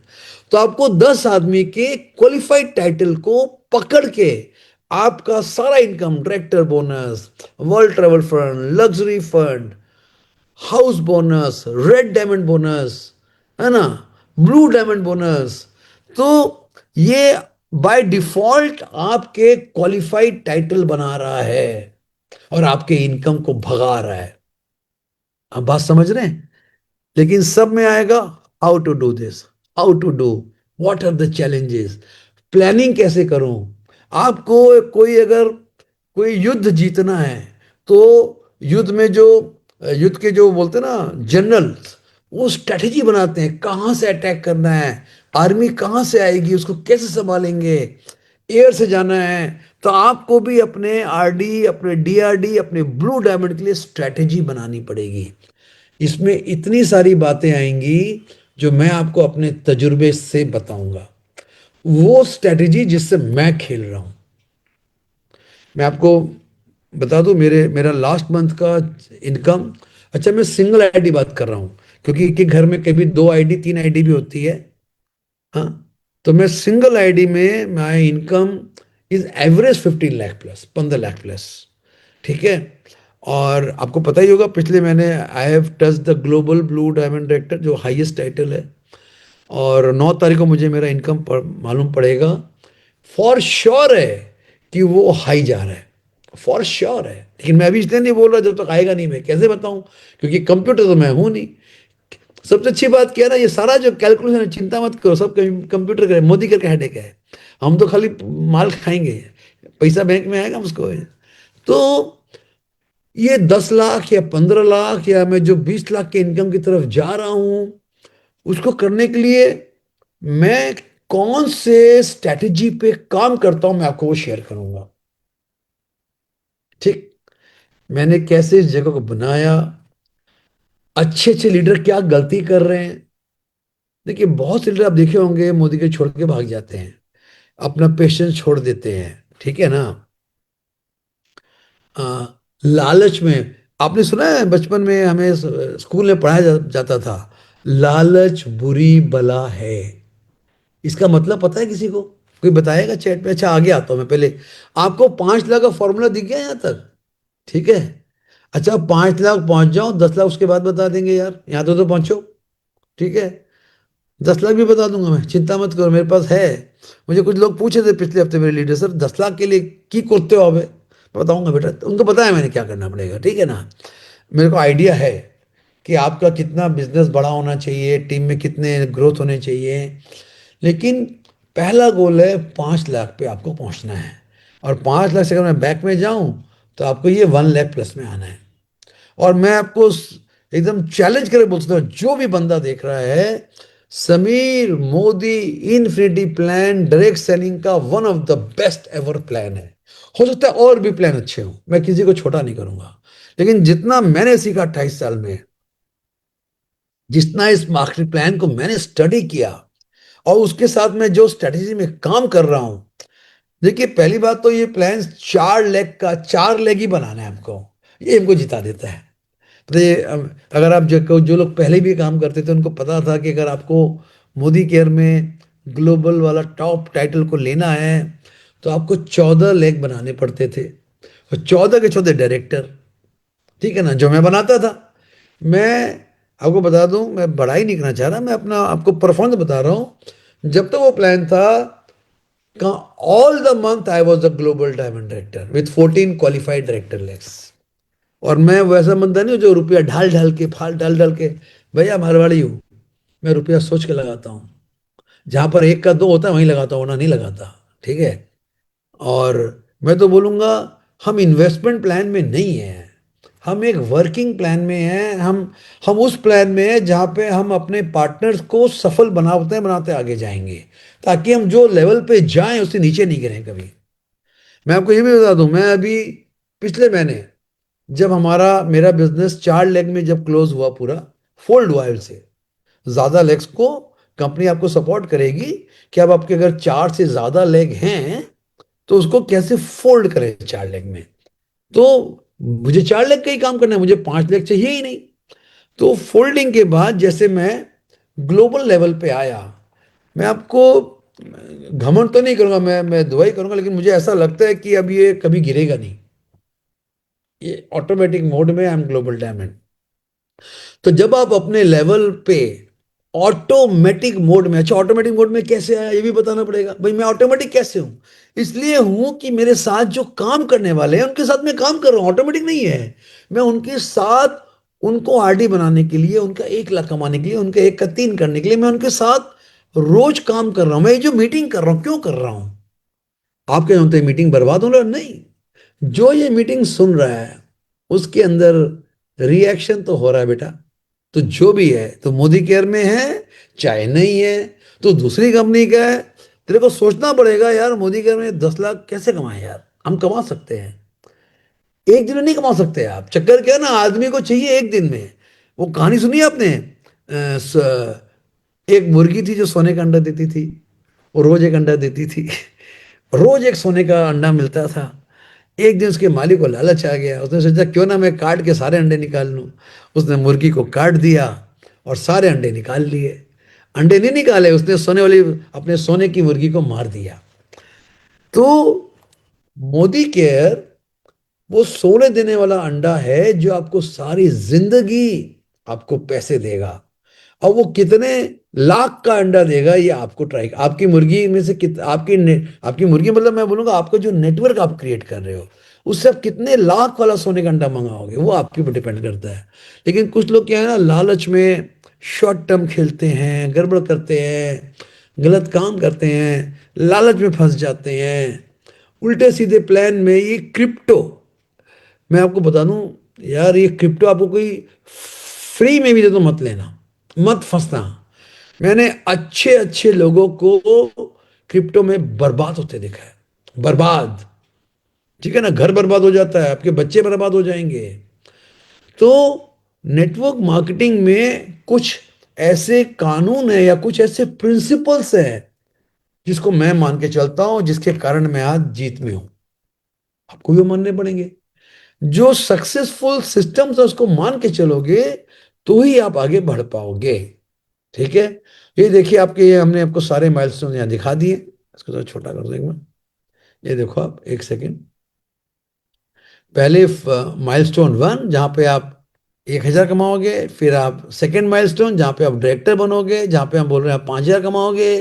तो आपको 10 आदमी के क्वालिफाइड टाइटल को पकड़ के आपका सारा income, director bonus, world travel fund, luxury fund, house bonus, red diamond bonus, है ना, ब्लू डायमंड बोनस, तो ये बाय डिफॉल्ट आपके क्वालिफाइड टाइटल बना रहा है और आपके इनकम को भगा रहा है। आप बात समझ रहे हैं? लेकिन सब में आएगा, how to do this, how to do, what are the challenges, planning कैसे करूं। आपको कोई अगर कोई युद्ध जीतना है, तो युद्ध में जो युद्ध के जो बोलते हैं ना जनरल, वो स्ट्रेटेजी बनाते हैं, कहाँ से अटैक करना है, आर्मी कहाँ से आएगी, उसको कैसे संभालेंगे, एयर से जाना है। तो आपको भी अपने आरडी, अपने डीआरडी, अपने ब्लू डायमंड के लिए स्ट्रेटेजी बनानी पड़ेगी। इसमें इतनी सारी बातें आएंगी जो मैं आपको अपने तजुर्बे से बताऊंगा, वो स्ट्रेटेजी जिससे मैं खेल रहा हूं। मैं आपको बता दूं, मेरा लास्ट मंथ का इनकम, अच्छा मैं सिंगल आईडी बात कर रहा हूँ, क्योंकि एक एक घर में कभी दो आईडी तीन आईडी भी होती है। हाँ, तो मैं सिंगल आईडी में my income is average 15 lakh plus, 15 lakh plus. ठीक है। और आपको पता ही होगा, पिछले महीने I have touch the global blue diamond director, जो हाईएस्ट टाइटल है। और 9 तारीख को मुझे मेरा इनकम मालूम पड़ेगा। फॉर श्योर है कि वो हाई जा रहा है, फॉर श्योर है। लेकिन मैं अभी इसलिए नहीं बोल रहा, जब तक आएगा नहीं मैं कैसे बताऊं, क्योंकि कंप्यूटर तो मैं हूं नहीं। सबसे अच्छी बात क्या है ना, ये सारा जो कैलकुलेशन है, चिंता मत करो, सब कंप्यूटर का है, मोदी करके हेडेक है। हम तो खाली माल खाएंगे, पैसा बैंक में आएगा उसको। तो ये 10 लाख या 15 लाख, या मैं जो 20 लाख के इनकम की तरफ जा रहा हूं, उसको करने के लिए मैं कौन से स्ट्रैटेजी पे काम करता हूं, मैं आपको वो शेयर करूंगा। ठीक। मैंने कैसे इस जगह को बनाया, अच्छे अच्छे लीडर क्या गलती कर रहे हैं। देखिए, बहुत से लीडर आप देखे होंगे मोदी के छोड़ के भाग जाते हैं, अपना पेशेंस छोड़ देते हैं। ठीक है ना। आ, लालच में, आपने सुना है बचपन में हमें स्कूल में पढ़ाया जाता था, लालच बुरी बला है। इसका मतलब पता है किसी को? कोई बताएगा चैट में? अच्छा, आगे आता हूं मैं। पहले आपको 5 लाख का फॉर्मूला दिख गया यहां तक? ठीक है। अच्छा, 5 लाख पहुंच जाओ, 10 लाख उसके बाद बता देंगे यार, यहां तो पहुंचो। ठीक है। 10 लाख भी बता दूंगा मैं, चिंता मत करो, मेरे पास है। मुझे कुछ लोग पूछे थे पिछले हफ्ते, मेरे लीडर, सर 10 लाख के लिए की करते हो अबे? मैं बताऊंगा बेटा, उनको पता है मैंने क्या करना पड़ेगा। ठीक है ना। मेरे को आइडिया है कि आपका कितना बिजनेस बड़ा होना चाहिए, टीम में कितने ग्रोथ होने चाहिए। लेकिन पहला गोल है 5 लाख पे आपको पहुंचना है। और 5 लाख से अगर मैं बैक में जाऊं, तो आपको ये 1 लाख प्लस में आना है। और मैं आपको एकदम चैलेंज करके बोल सकता हूँ, जो भी बंदा देख रहा है, Sameer Modi infinity plan direct selling का one of the best ever plan है। हो सकता है और भी प्लान अच्छे हों, मैं किसी को छोटा नहीं करूंगा। लेकिन जितना मैंने सीखा 28 साल में, जितना इस मार्केट प्लान को मैंने स्टडी किया, और उसके साथ में जो स्ट्रेटेजी में काम कर रहा हूं, देखिए पहली बात तो ये प्लान 4 लेग का, 4 लेग ही बनाना है हमको। ये हमको जिता देता है। तो ये अगर आप जो लोग पहले भी काम करते थे, उनको पता था कि अगर आपको मोदी केयर में ग्लोबल वाला टॉप टाइटल को लेना है, तो आपको 14 लेग बनाने पड़ते थे, और 14 के 14 डायरेक्टर। ठीक है ना, जो मैं बनाता था। मैं आपको बता दूं, मैं बड़ाई नहीं करना चाह रहा, मैं अपना आपको परफॉर्मेंस बता रहा हूं। जब तक वो प्लान था, all the month I was the global diamond director with 14 qualified director legs. और मैं वैसा बंदा नहीं हूं जो रुपया ढाल ढाल के, फाल डाल डाल के। भैया मारवाड़ी हूं, मैं रुपया सोच के लगाता हूँ। जहां पर एक का दो होता है वहीं लगाता हूँ, वरना नहीं लगाता। ठीक है। और मैं तो बोलूंगा, हम इन्वेस्टमेंट प्लान में नहीं है, हम एक वर्किंग प्लान में हैं। हम उस प्लान में हैं जहाँ पे हम अपने पार्टनर्स को सफल बनाते बनाते आगे जाएंगे, ताकि हम जो लेवल पे जाएं उससे नीचे नहीं गिरें कभी। मैं आपको ये भी बता दूं, मैं अभी पिछले महीने, जब हमारा मेरा बिजनेस 4 लेग में जब क्लोज हुआ, पूरा फोल्ड हुआ है से ज्यादा लेग्स को, कंपनी आपको सपोर्ट करेगी कि अब आपके अगर 4 से ज्यादा लेग हैं, तो उसको कैसे फोल्ड करें 4 लेग में। तो मुझे 4 लेग का ही काम करना है, मुझे 5 लेग चाहिए ही नहीं। तो फोल्डिंग के बाद जैसे मैं ग्लोबल लेवल पे आया, मैं आपको घमंड तो नहीं करूंगा, मैं दुआई करूंगा, लेकिन मुझे ऐसा लगता है कि अब ये कभी गिरेगा नहीं। ये ऑटोमेटिक मोड में आई एम ग्लोबल डायमंड। तो जब आप अपने लेवल पे ऑटोमेटिक मोड में, अच्छा ऑटोमेटिक मोड में कैसे आया ये भी बताना पड़ेगा भाई। मैं ऑटोमेटिक कैसे हूं? इसलिए हूं कि मेरे साथ जो काम करने वाले हैं उनके साथ मैं काम कर रहा हूं, ऑटोमेटिक नहीं है। मैं उनके साथ, उनको आरडी बनाने के लिए, उनका 1 लाख कमाने के लिए, उनका 1 का 3 करने के लिए, मैं उनके साथ रोज काम कर रहा हूं। मैं ये जो मीटिंग कर रहा हूं, क्यों कर रहा हूं? आप क्या जानते हैं मीटिंग बर्बाद हो रहा है? नहीं, जो ये मीटिंग सुन रहा है, उसके अंदर रिएक्शन तो हो रहा है बेटा। तो जो भी है, तो मोदी केयर में है चाहे नहीं है, तो दूसरी कंपनी का है। तेरे को सोचना पड़ेगा यार, मोदी केयर में 10 लाख कैसे कमाए यार? हम कमा सकते हैं, एक दिन में नहीं कमा सकते आप। चक्कर क्या है ना, आदमी को चाहिए एक दिन में। वो कहानी सुनी है आपने? एक मुर्गी थी जो सोने का अंडा देती थी, वो रोज एक अंडा देती थी। रोज एक सोने का अंडा मिलता था। एक दिन उसके मालिक को लालच आ गया, उसने सोचा क्यों ना मैं काट के सारे अंडे निकाल लूं। उसने मुर्गी को काट दिया और सारे अंडे निकाल लिए। अंडे नहीं निकाले, उसने सोने वाली, अपने सोने की मुर्गी को मार दिया। तो मोदी केयर वो सोने देने वाला अंडा है जो आपको सारी जिंदगी आपको पैसे देगा। और वो कितने लाख का अंडा देगा ये आपको ट्राई, आपकी मुर्गी में से आपकी मुर्गी मतलब मैं बोलूंगा आपका जो नेटवर्क आप क्रिएट कर रहे हो उससे आप कितने लाख वाला सोने का अंडा मंगाओगे वो आपके ऊपर डिपेंड करता है। लेकिन कुछ लोग क्या है ना, लालच में शॉर्ट टर्म खेलते हैं, गड़बड़ करते हैं, गलत काम करते हैं, लालच में फंस जाते हैं, उल्टे सीधे प्लान में। ये क्रिप्टो, मैं आपको बता दूं यार, ये क्रिप्टो आपको कोई फ्री में भी दे तो मत लेना, मत फंसना। मैंने अच्छे अच्छे लोगों को क्रिप्टो में बर्बाद होते देखा है, बर्बाद। ठीक है ना, घर बर्बाद हो जाता है, आपके बच्चे बर्बाद हो जाएंगे। तो नेटवर्क मार्केटिंग में कुछ ऐसे कानून है या कुछ ऐसे प्रिंसिपल्स हैं जिसको मैं मान के चलता हूं, जिसके कारण मैं आज जीत में हूं। आपको भी मानने पड़ेंगे। जो सक्सेसफुल सिस्टम्स है उसको मान के चलोगे तो ही आप आगे बढ़ पाओगे। ठीक है। ये देखिए आपके, ये हमने आपको सारे माइलस्टोन यहाँ दिखा दिए। इसको थोड़ा छोटा कर दो एक बार। ये देखो आप, एक सेकेंड। पहले माइलस्टोन 1 जहाँ पे आप 1,000 कमाओगे, फिर आप सेकेंड माइलस्टोन जहाँ पे आप डायरेक्टर बनोगे, जहाँ पे हम बोल रहे हैं आप 5,000 कमाओगे।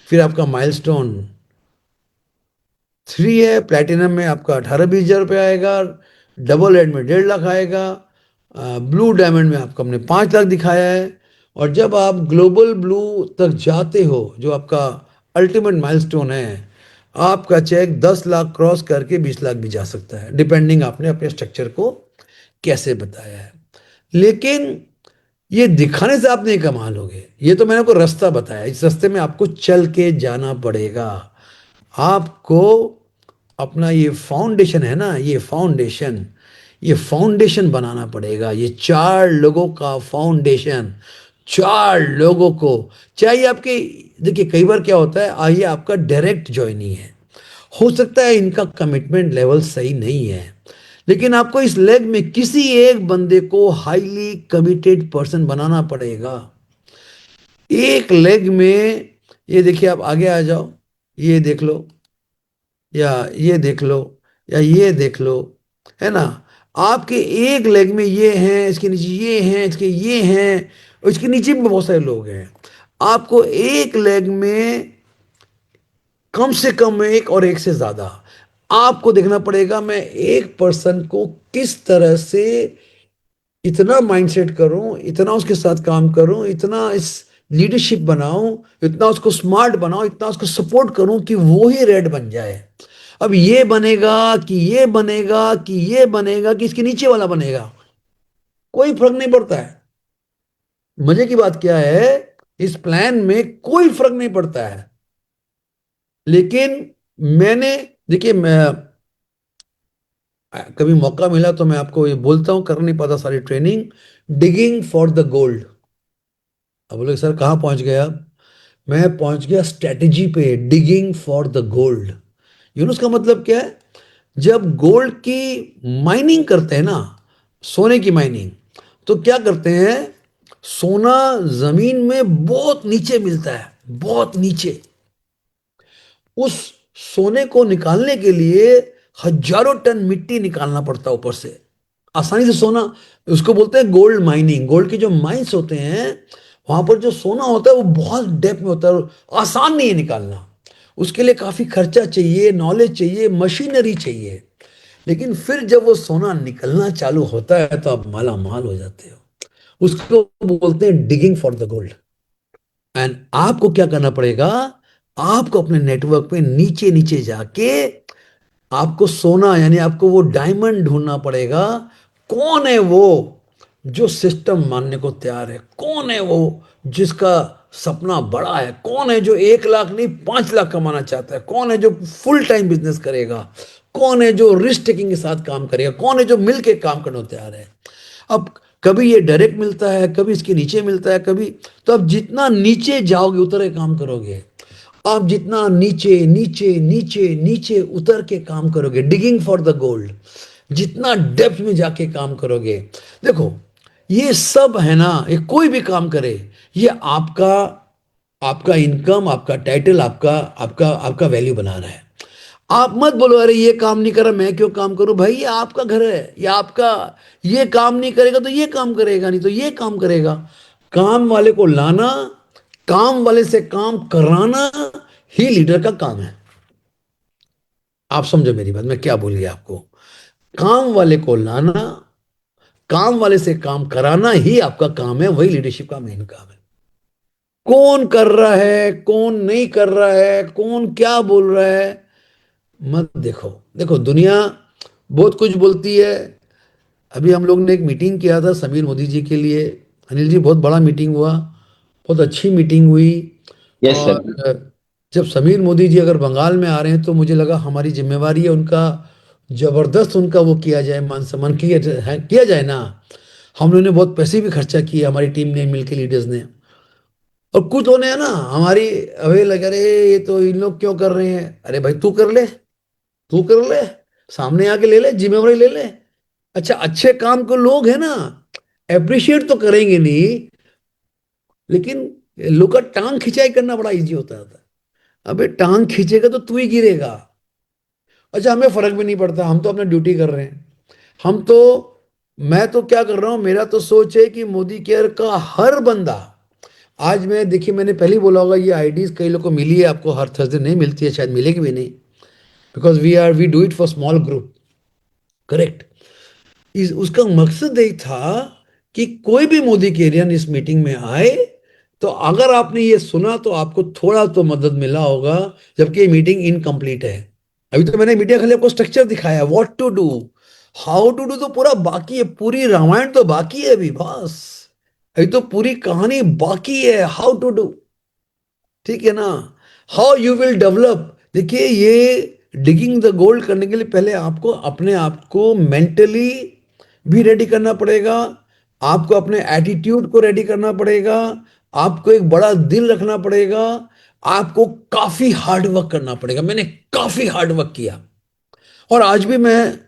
फिर आपका माइलस्टोन 3 है, प्लेटिनम में आपका 18-20 हज़ार रुपये आएगा। डबल रेड में 1.5 लाख आएगा। ब्लू डायमंड में आपको हमने 5 लाख दिखाया है। और जब आप ग्लोबल ब्लू तक जाते हो, जो आपका अल्टीमेट माइलस्टोन है, आपका चेक 10 लाख क्रॉस करके 20 लाख भी जा सकता है, डिपेंडिंग आपने अपने स्ट्रक्चर को कैसे बताया है। लेकिन ये दिखाने से आप नहीं कमा लोगे, ये तो मैंने आपको रास्ता बताया, इस रास्ते में आपको चल के जाना पड़ेगा। आपको अपना ये फाउंडेशन है ना, ये फाउंडेशन बनाना पड़ेगा। ये 4 लोगों का फाउंडेशन, 4 लोगों को चाहिए आपके। देखिए कई बार क्या होता है, आइए आपका डायरेक्ट ज्वाइनिंग है, हो सकता है इनका कमिटमेंट लेवल सही नहीं है, लेकिन आपको इस लेग में किसी एक बंदे को हाईली कमिटेड पर्सन बनाना पड़ेगा। एक लेग में, ये देखिए आप आगे आ जाओ, ये देख लो, या ये देख लो, या ये देख लो, है ना। आपके एक लेग में ये हैं, इसके नीचे ये हैं, इसके ये हैं, और इसके नीचे भी बहुत सारे लोग हैं। आपको एक लेग में कम से कम एक और एक से ज्यादा आपको देखना पड़ेगा। मैं एक पर्सन को किस तरह से इतना माइंडसेट करूं, इतना उसके साथ काम करूं, इतना इस लीडरशिप बनाऊं, इतना उसको स्मार्ट बनाऊं, इतना उसको सपोर्ट करूं कि वो ही रेड बन जाए। अब ये बनेगा कि ये बनेगा कि ये बनेगा कि इसके नीचे वाला बनेगा, कोई फर्क नहीं पड़ता है। मजे की बात क्या है, इस प्लान में कोई फर्क नहीं पड़ता है। लेकिन मैंने, देखिए मैं कभी मौका मिला तो मैं आपको ये बोलता हूं, कर नहीं पाता सारी training, digging for the gold. अब बोले सर कहाँ पहुंच गए आप? मैं पहुंच गया स्ट्रेटजी पे, digging for the gold. Yunus का मतलब क्या है? जब गोल्ड की माइनिंग करते हैं ना, सोने की माइनिंग, तो क्या करते हैं, सोना जमीन में बहुत नीचे मिलता है, बहुत नीचे। उस सोने को निकालने के लिए हजारों टन मिट्टी निकालना पड़ता है ऊपर से, आसानी से सोना। उसको बोलते हैं गोल्ड माइनिंग। गोल्ड के जो माइंस होते हैं वहां पर जो सोना होता है वो बहुत डेप्थ में होता है, और आसान नहीं है निकालना। उसके लिए काफी खर्चा चाहिए, नॉलेज चाहिए, मशीनरी चाहिए। लेकिन फिर जब वो सोना निकलना चालू होता है तो आप माला माल हो जाते हो। उसको बोलते हैं digging for the gold. And आपको क्या करना पड़ेगा, आपको अपने नेटवर्क पे नीचे नीचे जाके आपको सोना, यानी आपको वो डायमंड ढूंढना पड़ेगा। कौन है वो जो सिस्टम मानने को तैयार है? कौन है वो जिसका सपना बड़ा है? कौन है जो 1 लाख नहीं 5 लाख कमाना चाहता है? कौन है जो फुल टाइम बिजनेस करेगा? कौन है जो रिस्क टेकिंग के साथ काम करेगा? कौन है जो मिलके काम करने को तैयार है? अब कभी ये डायरेक्ट मिलता है, कभी इसके नीचे मिलता है, कभी। तो अब जितना नीचे जाओगे उतना काम करोगे। आप जितना नीचे नीचे नीचे नीचे उतर के काम करोगे, डिगिंग फॉर द गोल्ड, जितना डेप्थ में जाके काम करोगे, देखो ये सब है ना, ये कोई भी काम करे, ये आपका आपका इनकम, आपका टाइटल, आपका आपका आपका वैल्यू बना रहा है। आप मत बोलो अरे ये काम नहीं कर रहा मैं क्यों काम करूं, भाई ये आपका घर है, ये आपका, ये काम नहीं करेगा तो ये काम करेगा, नहीं तो ये काम करेगा। काम वाले को लाना, काम वाले से काम कराना ही लीडर का काम है। आप समझो मेरी बात, मैं क्या बोल गया आपको। काम वाले को लाना, काम वाले से काम कराना ही आपका काम है, वही लीडरशिप का मेन काम है। कौन कर रहा है, कौन नहीं कर रहा है, कौन क्या बोल रहा है, मत देखो। देखो दुनिया बहुत कुछ बोलती है। अभी हम लोग ने एक मीटिंग किया था समीर मोदी जी के लिए, अनिल जी, बहुत बड़ा मीटिंग हुआ, बहुत अच्छी मीटिंग हुई। Yes sir. और जब समीर मोदी जी अगर बंगाल में आ रहे हैं तो मुझे लगा हमारी जिम्मेवारी है उनका, जबरदस्त उनका वो किया जाए, मान सम्मान किया जाए ना। हम लोगों ने बहुत पैसे भी खर्चा किए, हमारी टीम ने मिलकर, लीडर्स ने। और कुछ लोग है ना हमारी, अवे लगे, अरे ये तो इन लोग क्यों कर रहे हैं, अरे भाई तू कर ले, तू कर ले, सामने आके ले ले, जिम्मेवारी ले ले। अच्छा, अच्छे काम को लोग है ना अप्रिशिएट तो करेंगे नहीं, लेकिन लोग का टांग खिंचाई करना बड़ा इजी होता था। अबे टांग खींचेगा तो तू ही गिरेगा। अच्छा, हमें फर्क भी नहीं पड़ता, हम तो अपना ड्यूटी कर रहे हैं। हम तो, मैं तो क्या कर रहा हूं, मेरा तो सोच है कि मोदी केयर का हर बंदा, आज मैं देखिए, मैंने पहले ही बोला होगा, ये आईडीज कई लोग को मिली है, आपको हर थर्सडे नहीं मिलती है, शायद मिलेगी भी नहीं, because we do it for small group, correct. इस उसका मकसद यही था कि कोई भी मोदी केरियन इस मीटिंग में आए, तो अगर आपने ये सुना तो आपको थोड़ा तो मदद मिला होगा, जबकि ये मीटिंग इनकम्प्लीट है। अभी तो मैंने मीडिया खाली आपको स्ट्रक्चर दिखाया, what to do, how to do तो पूरा बाकी है, पूरी रामायण तो बाकी है अभी, बस अभी तो पूरी कहानी बाकी है, हाउ टू डू, ठीक है ना। हाउ यू विल डेवलप, देखिए ये डिगिंग द गोल्ड करने के लिए पहले आपको अपने आप को मेंटली भी रेडी करना पड़ेगा, आपको अपने एटीट्यूड को रेडी करना पड़ेगा, आपको एक बड़ा दिल रखना पड़ेगा, आपको काफी हार्ड वर्क करना पड़ेगा। मैंने काफी हार्ड वर्क किया, और आज भी मैं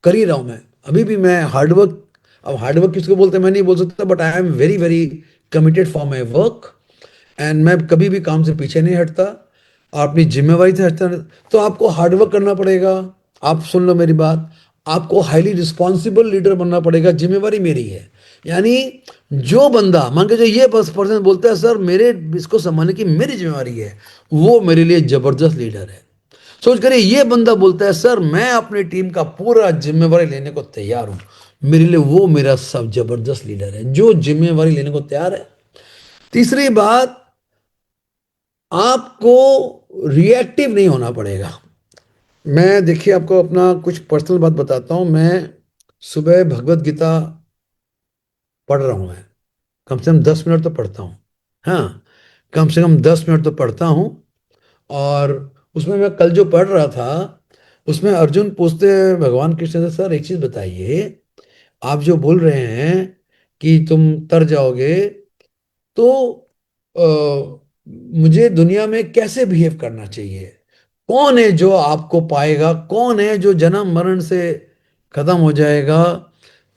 कर ही रहा हूं, मैं अभी भी मैं हार्डवर्क, अब हार्डवर्क किसको बोलते हैं मैं नहीं बोल सकता, but I am very very committed for my work, and मैं कभी भी काम से पीछे नहीं हटता, और अपनी जिम्मेवारी से हटता नहीं। तो आपको हार्डवर्क करना पड़ेगा। आप सुन लो मेरी बात, आपको हाईली रिस्पॉन्सिबल लीडर बनना पड़ेगा, जिम्मेवारी मेरी है। यानी जो बंदा मान के जो ये बस पर्सन बोलता है सर मेरे इसको संभालने की मेरी जिम्मेवारी है, वो मेरे लिए जबरदस्त लीडर है। सोच करिए, ये बंदा बोलता है सर मैं अपनी टीम का पूरा जिम्मेवारी लेने को तैयार हूं, मेरे लिए वो मेरा सब जबरदस्त लीडर है, जो जिम्मेवारी लेने को तैयार है। तीसरी बात, आपको रिएक्टिव नहीं होना पड़ेगा। मैं देखिए आपको अपना कुछ पर्सनल बात बताता हूं। मैं सुबह भगवत गीता पढ़ रहा हूं, मैं कम से कम 10 मिनट तो पढ़ता हूं। हाँ, कम से कम 10 मिनट तो पढ़ता हूं। और उसमें मैं कल जो पढ़ रहा था, उसमें अर्जुन पूछते हैं भगवान कृष्ण से, सर एक चीज बताइए, आप जो बोल रहे हैं कि तुम तर जाओगे, तो मुझे दुनिया में कैसे बिहेव करना चाहिए, कौन है जो आपको पाएगा, कौन है जो जन्म मरण से खत्म हो जाएगा,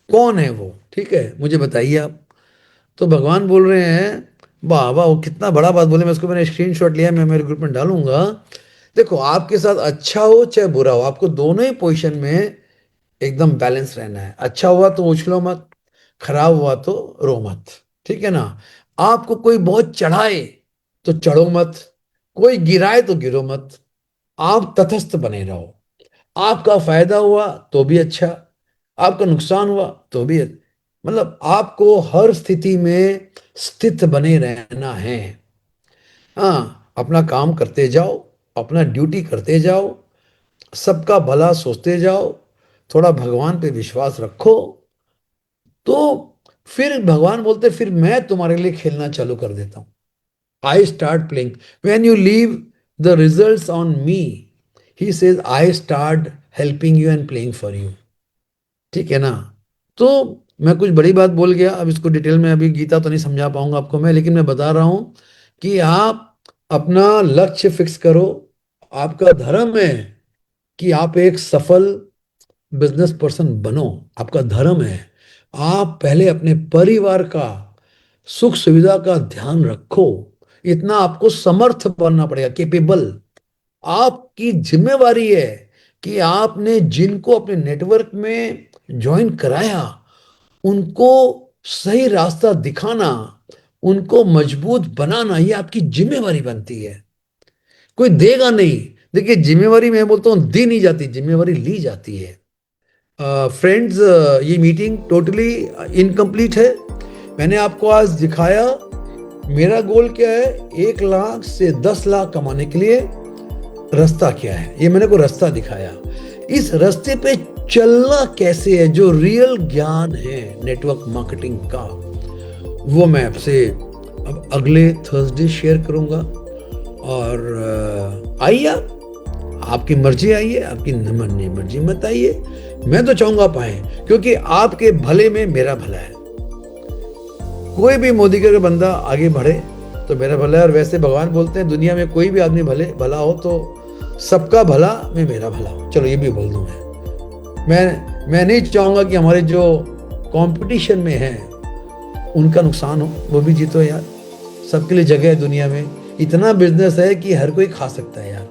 कौन है वो, ठीक है मुझे बताइए आप। तो भगवान बोल रहे हैं, वाह वाह, वो कितना बड़ा बात बोले, मैं उसको मैंने स्क्रीनशॉट लिया, मैं मेरे ग्रुप में डालूंगा। देखो आपके साथ अच्छा हो चाहे बुरा हो, आपको दोनों ही पोजीशन में एकदम बैलेंस रहना है। अच्छा हुआ तो उछलो मत, खराब हुआ तो रो मत, ठीक है ना। आपको कोई बहुत चढ़ाए तो चढ़ो मत, कोई गिराए तो गिरो मत, आप तटस्थ बने रहो। आपका फायदा हुआ तो भी अच्छा, आपका नुकसान हुआ तो भी मतलब आपको हर स्थिति में स्थित बने रहना है। हाँ, अपना काम करते जाओ, अपना ड्यूटी करते जाओ, सबका भला सोचते जाओ, थोड़ा भगवान पे विश्वास रखो, तो फिर भगवान बोलते फिर मैं तुम्हारे लिए खेलना चालू कर देता हूं। I start playing when you leave the results on me, he says I start helping you and playing for you, ठीक है ना। तो मैं कुछ बड़ी बात बोल गया, अब इसको डिटेल में अभी गीता तो नहीं समझा पाऊंगा आपको मैं, लेकिन मैं बता रहा हूं कि आप अपना लक्ष्य फिक्स करो। आपका धर्म है कि आप एक सफल बिजनेस पर्सन बनो। आपका धर्म है। आप पहले अपने परिवार का सुख सुविधा का ध्यान रखो। इतना आपको समर्थ बनना पड़ेगा, केपेबल। आपकी जिम्मेवारी है कि आपने जिनको अपने नेटवर्क में ज्वाइन कराया उनको सही रास्ता दिखाना, उनको मजबूत बनाना, ये आपकी जिम्मेवारी बनती है। कोई देगा नहीं। देखिए, जिम्मेवारी मैं बोलता हूँ दी नहीं जाती, जिम्मेवारी ली जाती है। फ्रेंड्स, ये मीटिंग टोटली इनकम्प्लीट है। मैंने आपको आज दिखाया मेरा गोल क्या है। 1 लाख से 10 लाख कमाने के लिए रास्ता क्या है, ये मैंने को रास्ता दिखाया। इस रास्ते पे चलना कैसे है, जो रियल ज्ञान है नेटवर्क मार्केटिंग का, वो मैं आपसे अब अगले थर्सडे शेयर करूंगा। और आइए, आपकी मर्जी आइए, आपकी मर्जी मत आइए। मैं तो चाहूंगा आप आए, क्योंकि आपके भले में मेरा भला है। कोई भी मोदी का बंदा आगे बढ़े तो मेरा भला है। और वैसे भगवान बोलते हैं दुनिया में कोई भी आदमी भले भला हो तो सबका भला में मेरा भला हो। चलो ये भी बोल दूं मैं नहीं चाहूंगा कि हमारे जो कंपटीशन में है उनका नुकसान हो, वो भी जीतो यार। सबके लिए जगह है दुनिया में। इतना बिजनेस है कि हर कोई खा सकता है यार।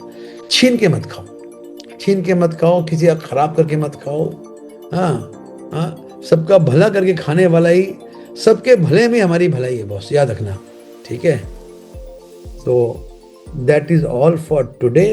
छीन के मत खाओ, छीन के मत खाओ, किसी का खराब करके मत खाओ। हाँ, हाँ, सबका भला करके खाने वाला ही, सबके भले में हमारी भलाई है बॉस, याद रखना। ठीक है। तो that is all for today.